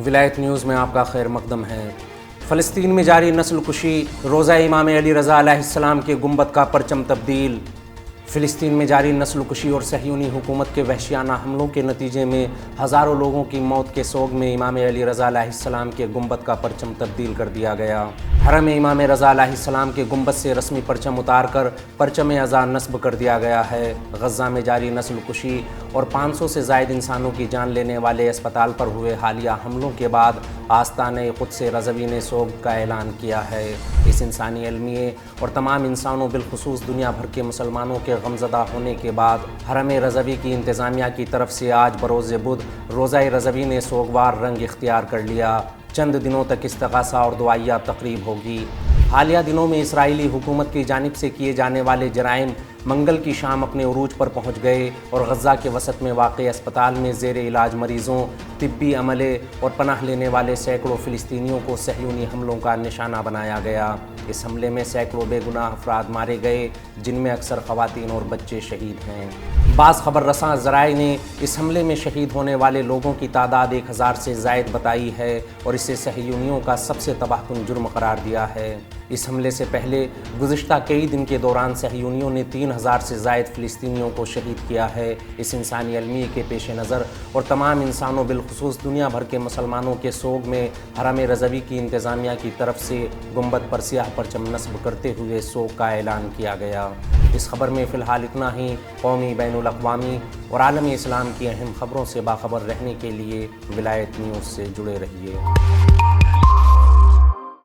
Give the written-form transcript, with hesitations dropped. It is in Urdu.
ولایت نیوز میں آپ کا خیر مقدم ہے۔ فلسطین میں جاری نسل کشی، روضہ امام علی رضا علیہ السلام کے گنبد کا پرچم تبدیل۔ فلسطین میں جاری نسل کشی اور صہیونی حکومت کے وحشیانہ حملوں کے نتیجے میں ہزاروں لوگوں کی موت کے سوگ میں امام علی رضا علیہ السلام کے گنبد کا پرچم تبدیل کر دیا گیا۔ حرم امام رضا علیہ السلام کے گنبد سے رسمی پرچم اتار کر پرچم عزا نصب کر دیا گیا ہے۔ غزہ میں جاری نسل کشی اور 500 سے زائد انسانوں کی جان لینے والے اسپتال پر ہوئے حالیہ حملوں کے بعد آستانہ قدس رضوی نے سوگ کا اعلان کیا ہے۔ اس انسانی المیے اور تمام انسانوں بالخصوص دنیا بھر کے مسلمانوں کے غمزدہ ہونے کے بعد حرم رضوی کی انتظامیہ کی طرف سے آج بروز بدھ روضہ رضوی نے سوگوار رنگ اختیار کر لیا۔ چند دنوں تک استغاثہ اور دعائیہ تقریب ہوگی۔ حالیہ دنوں میں اسرائیلی حکومت کی جانب سے کیے جانے والے جرائم منگل کی شام اپنے عروج پر پہنچ گئے اور غزہ کے وسط میں واقع اسپتال میں زیر علاج مریضوں، طبی عملے اور پناہ لینے والے سینکڑوں فلسطینیوں کو صہیونی حملوں کا نشانہ بنایا گیا۔ اس حملے میں سینکڑوں بے گناہ افراد مارے گئے، جن میں اکثر خواتین اور بچے شہید ہیں۔ بعض خبر رساں ذرائع نے اس حملے میں شہید ہونے والے لوگوں کی تعداد 1000 سے زائد بتائی ہے اور اسے صہیونیوں کا سب سے تباہ کن جرم قرار دیا ہے۔ اس حملے سے پہلے گزشتہ کئی دن کے دوران صہیونیوں نے 3000 سے زائد فلسطینیوں کو شہید کیا ہے۔ اس انسانی المیے کے پیش نظر اور تمام انسانوں بالخصوص دنیا بھر کے مسلمانوں کے سوگ میں حرم رضوی کی انتظامیہ کی طرف سے گنبد پر سیاہ پرچم نصب کرتے ہوئے سوگ کا اعلان کیا گیا۔ اس خبر میں فی الحال اتنا ہی۔ قومی، بین الاقوامی اور عالمی اسلام کی اہم خبروں سے باخبر رہنے کے لیے ولایت نیوز سے جڑے رہیے۔